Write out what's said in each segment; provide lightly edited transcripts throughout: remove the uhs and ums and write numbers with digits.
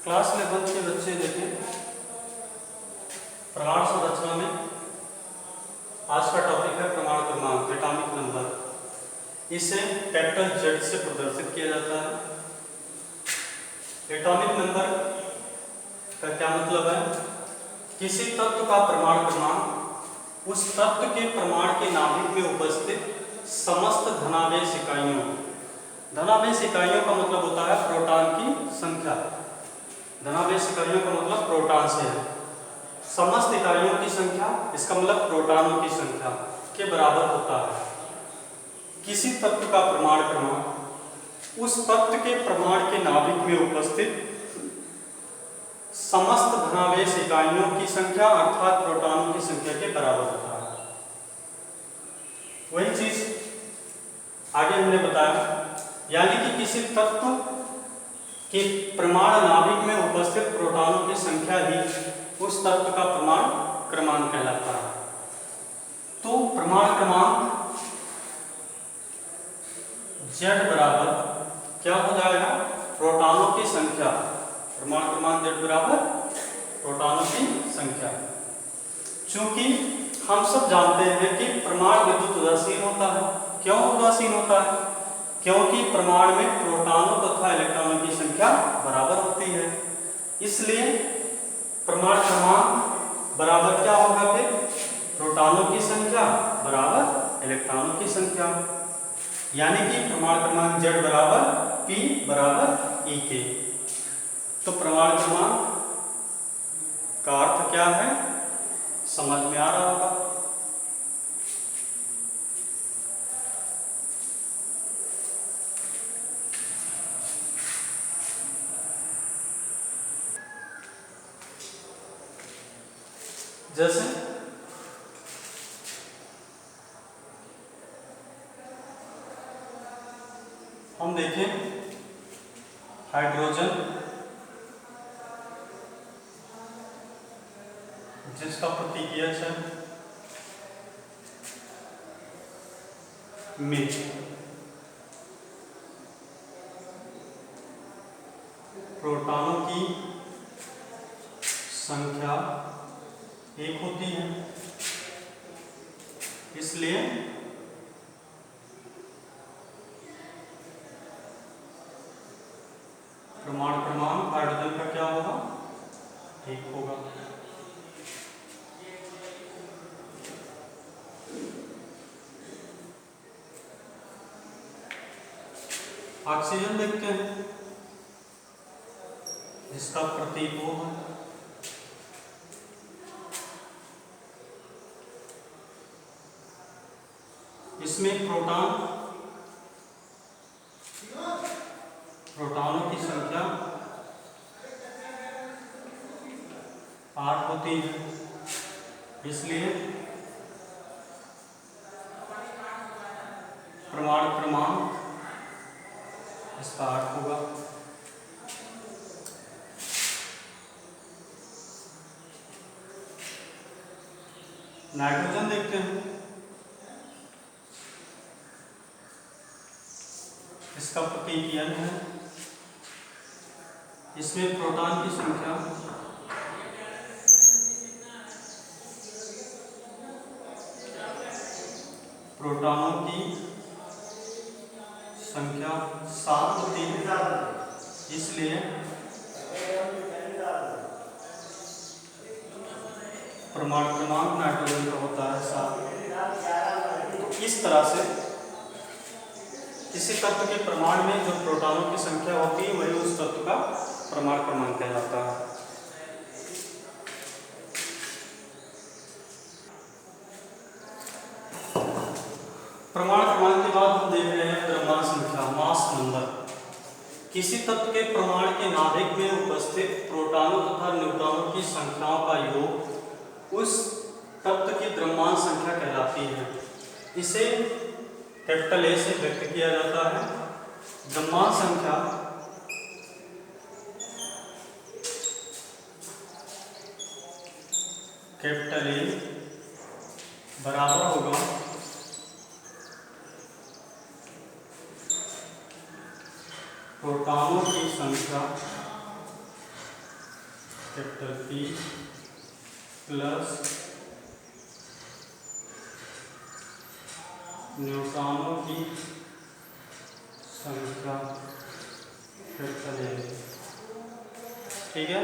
Class 11 के बच्चे देखें प्रमाण संरचना में आज का टॉपिक है प्रमाण क्रमांक एटॉमिक नंबर। इसे कैपिटल जेड से प्रदर्शित किया जाता है। एटॉमिक नंबर का क्या मतलब है? किसी तत्व का प्रमाण क्रमांक उस तत्व के प्रमाण के नाभिक में उपस्थित समस्त धनावेश इकाइयों, धनावेश इकाइयों का मतलब होता है प्रोटॉन की संख्या। धनावेश इकाइयों का मतलब प्रोटॉन से है। समस्त इकाइयों की संख्या, इसका मतलब प्रोटॉनों की संख्या के बराबर होता है। किसी तत्व का प्रमाण क्रमांक उस तत्व के प्रमाण के नाभिक में उपस्थित समस्त धनावेश इकाइयों की संख्या अर्थात प्रोटॉनों की संख्या के बराबर होता है। वही चीज आगे हमने बताया, यानी कि किसी तत्व के प्रमाण नाभिक में उपस्थित प्रोटॉनों की संख्या ही उस तत्व का प्रमाण क्रमांक कहलाता है। तो प्रमाण क्रमांक Z बराबर क्या हो जाएगा? प्रोटॉनों की संख्या। प्रमाण क्रमांक Z बराबर प्रोटॉनों की संख्या। चूंकि हम सब जानते हैं कि प्रमाण विद्युत उदासीन होता है। क्यों उदासीन होता है? क्योंकि प्रमाण में प्रोटॉनों तथा इलेक्ट्रॉनों की संख्या बराबर होती है। इसलिए प्रमाण क्रमांक बराबर क्या होगा? फिर प्रोटॉनों की संख्या बराबर इलेक्ट्रॉनों की संख्या, यानी कि प्रमाण क्रमांक Z बराबर P बराबर E के। तो प्रमाण क्रमांक का अर्थ क्या है समझ में आ रहा होगा। जैसे हम देखें हाइड्रोजन, जिसका प्रतीक H है, में प्रोटॉनों की संख्या 1 होती है। इसलिए प्रमाण क्रमांक हाइड्रोजन का क्या होगा? 1 होगा। ऑक्सीजन देखते हैं, जिसका प्रतीक O है। इसमें प्रोटॉनों की संख्या 8 होती है। इसलिए प्रमाण क्रमांक इसका 8 होगा। नाइट्रोजन देखते हैं, इसका प्रतीक N है। इसमें प्रोटॉन की संख्या प्रोटॉनों की संख्या 7 होती है। इसलिए प्रमाण क्रमांक नाइट्रोजन का होता है 7। तो इस तरह से किसी तत्व के प्रमाण में जो प्रोटॉनों की संख्या होती है वही उस तत्व का प्रमाण क्रमांक कहलाता है। प्रमाण क्रमांक के बाद हम देख रहे हैं द्रव्यमान संख्या, मास नंबर। किसी तत्व के प्रमाण के नाभिक में उपस्थित प्रोटॉनों तथा न्यूट्रॉनों की संख्याओं का योग उस तत्व की द्रव्यमान संख्या कहलाती है। इसे कैपिटल A से व्यक्त किया जाता है। द्रव्यमान संख्या कैपिटल A बराबर होगा प्रोटॉनों की संख्या कैपिटल P प्लस न्यूट्रॉनों की संख्या कैपिटल A। ठीक है।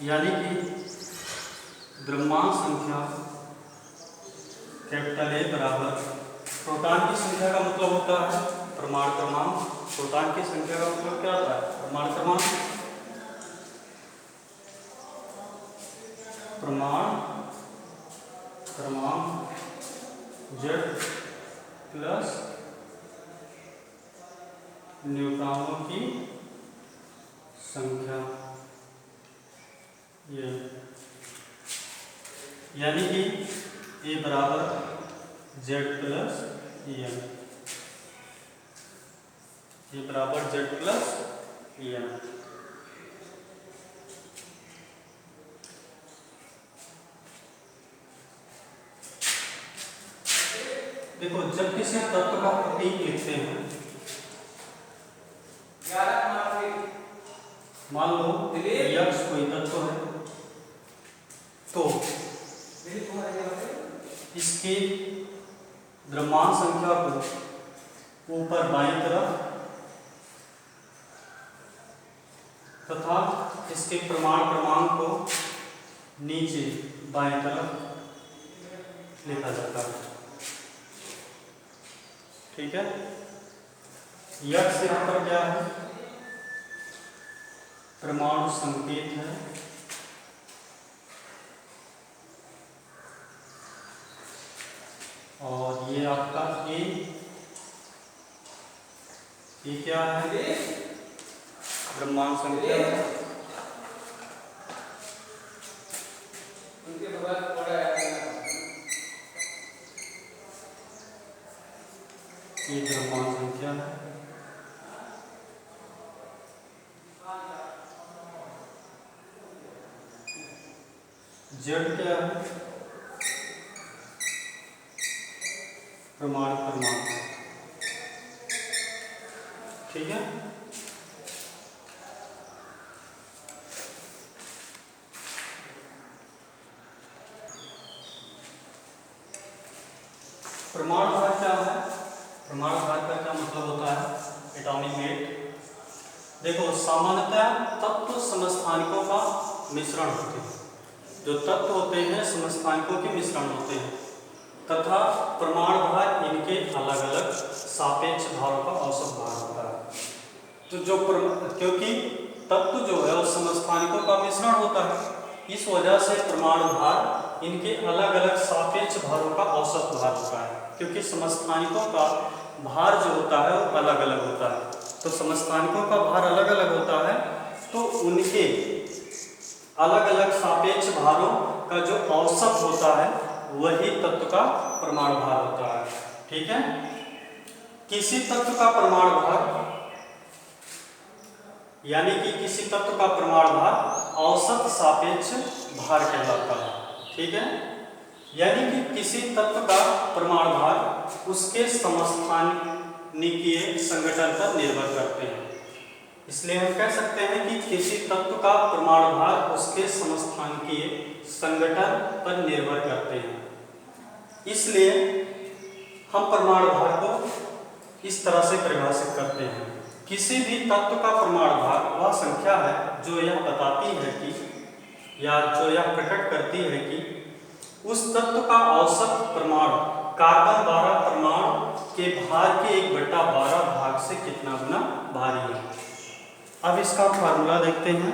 यानी कि द्रव्यमान संख्या कैपिटल A बराबर प्रोटॉन की संख्या का मतलब होता है परमाणु क्रमांक। प्रोटॉन की संख्या का मतलब क्या होता है? परमाणु क्रमांक। क्रमांक Z प्लस न्यूट्रॉनों की संख्या ये, यानी कि A बराबर Z प्लस EM। A बराबर Z प्लस EM। देखो जब किसी तत्व का प्रतीक लिखते हैं, मान लो यक्ष कोई तत्व है, तो इसकी द्रव्यमान संख्या को ऊपर बाईं तरफ तथा इसके परमाणु क्रमांक को नीचे बाईं तरफ लिखा जाता है। ठीक है। यक्ष यहाँ पर क्या है? परमाणु संकेत है, और ये आपका ए क्या है? द्रव्यमान संख्या है। ये द्रव्यमान संख्या है। जेड क्या है? परमाणु क्रमांक। ठीक है। परमाणु भार क्या है? परमाणु भार का क्या मतलब होता है? Atomic weight. देखो सामान्यतः तत्व समस्थानिकों का मिश्रण होते हैं। जो तत्व होते हैं समस्थानिकों के मिश्रण होते हैं तथा परमाणु भार इनके अलग अलग सापेक्ष भारों का औसत भार होता है। तो जो क्योंकि तत्व जो है उस समस्थानिकों का मिश्रण होता है, इस वजह से परमाणु भार इनके अलग अलग सापेक्ष भारों का औसत भार होता है। क्योंकि समस्थानिकों का भार जो होता है वो अलग अलग होता है, तो समस्थानिकों का भार अलग अलग होता है, तो उनके अलग अलग सापेक्ष भारों का जो औसत होता है वही तत्व का परमाणु भार होता है। ठीक है। किसी तत्व का परमाणु भार यानी कि किसी तत्व का परमाणु भार औसत सापेक्ष भार कहलाता है। ठीक है। यानी कि किसी तत्व का परमाणु भार उसके समस्थानिकीय संगठन पर निर्भर करते हैं। इसलिए हम कह सकते हैं कि किसी तत्व का परमाणु भार उसके समस्थानिकीय संगठन पर निर्भर करते हैं। इसलिए हम परमाणु भार को इस तरह से परिभाषित करते हैं। किसी भी तत्व का परमाणु भार वह संख्या है जो यह बताती है कि या जो यह प्रकट करती है कि उस तत्व का औसत परमाणु कार्बन 12 परमाणु के भार के 1/12 भाग से कितना गुना भारी है। अब इसका फार्मूला देखते हैं।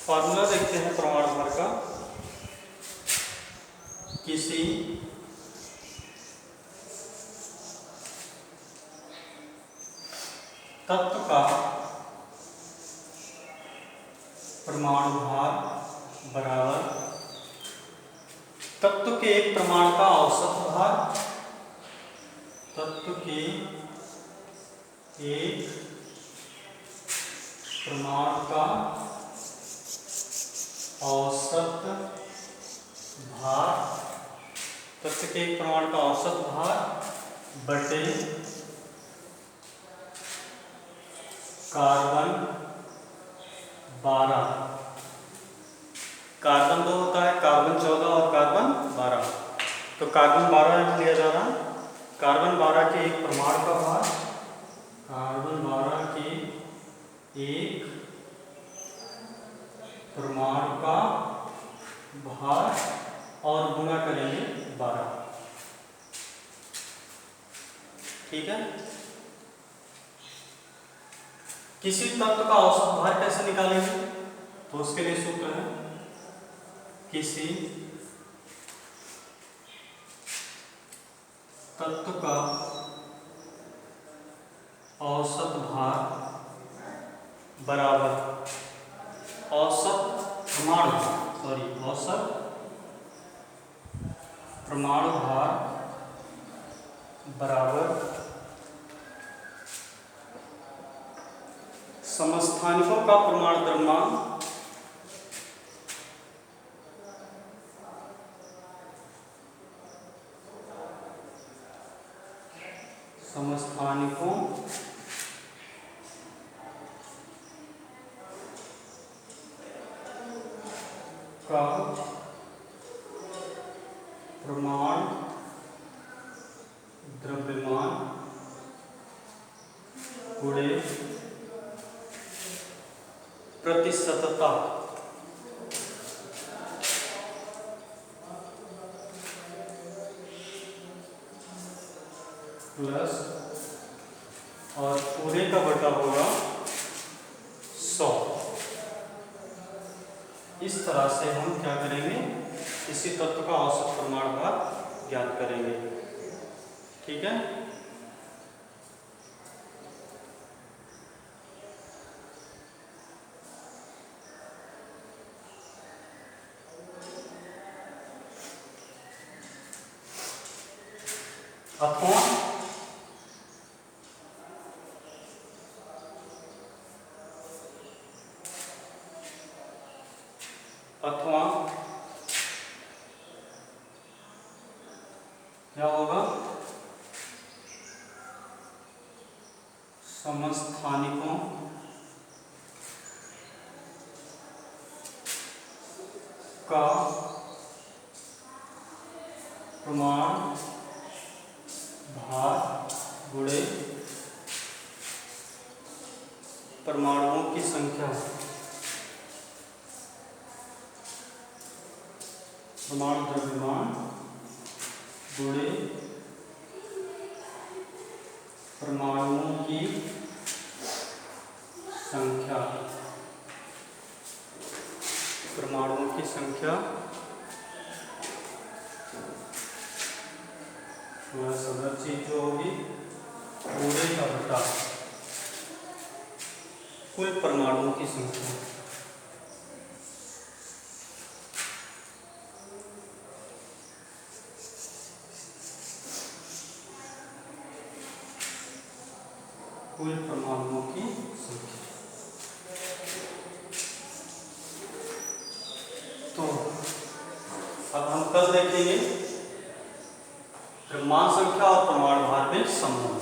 फार्मूला देखते हैं परमाणु भार का। किसी तत्व का परमाणु भार बराबर तत्व के एक परमाणु का औसत भार तत्व के एक प्रमाण का औसत भार, तत्व के एक प्रमाण का औसत भार बटे कार्बन 12। कार्बन 2 होता है, कार्बन 14 और कार्बन 12। तो कार्बन 12 यहाँ लिया जा रहा है। कार्बन 12 के एक प्रमाण का भार, कार्बन 12 के एक प्रमाण का भार और गुणा करेंगे 12। ठीक है। किसी तत्व का औसत भार कैसे निकालेंगे? तो उसके लिए सूत्र है, किसी तत्व का औसत भार बराबर औसत प्रमाण भार बराबर समस्थानिकों का प्रमाण द्रव्यमान समस्थानिकों का प्रमाण द्रव्यमान गुणे प्रतिशतता प्लस और पूरे का बटा होगा 100। इस तरह से हम क्या करेंगे, किसी तत्व का औसत प्रमाण भार ज्ञात करेंगे। ठीक है। अथवा क्या होगा, समस्थानिकों का प्रमाण भार गुणे परमाणुओं की संख्या, प्रमाण द्रव्यमान गुणे परमाणुओं की संख्या, परमाणुओं की संख्या सदर चीज जो होगी पूरे का बटा कुल परमाणुओं की संख्या। कुल परमाणुओं की संख्या। तो अब हम कल देखेंगे द्रव्यमान संख्या और परमाणु भार में संबंध।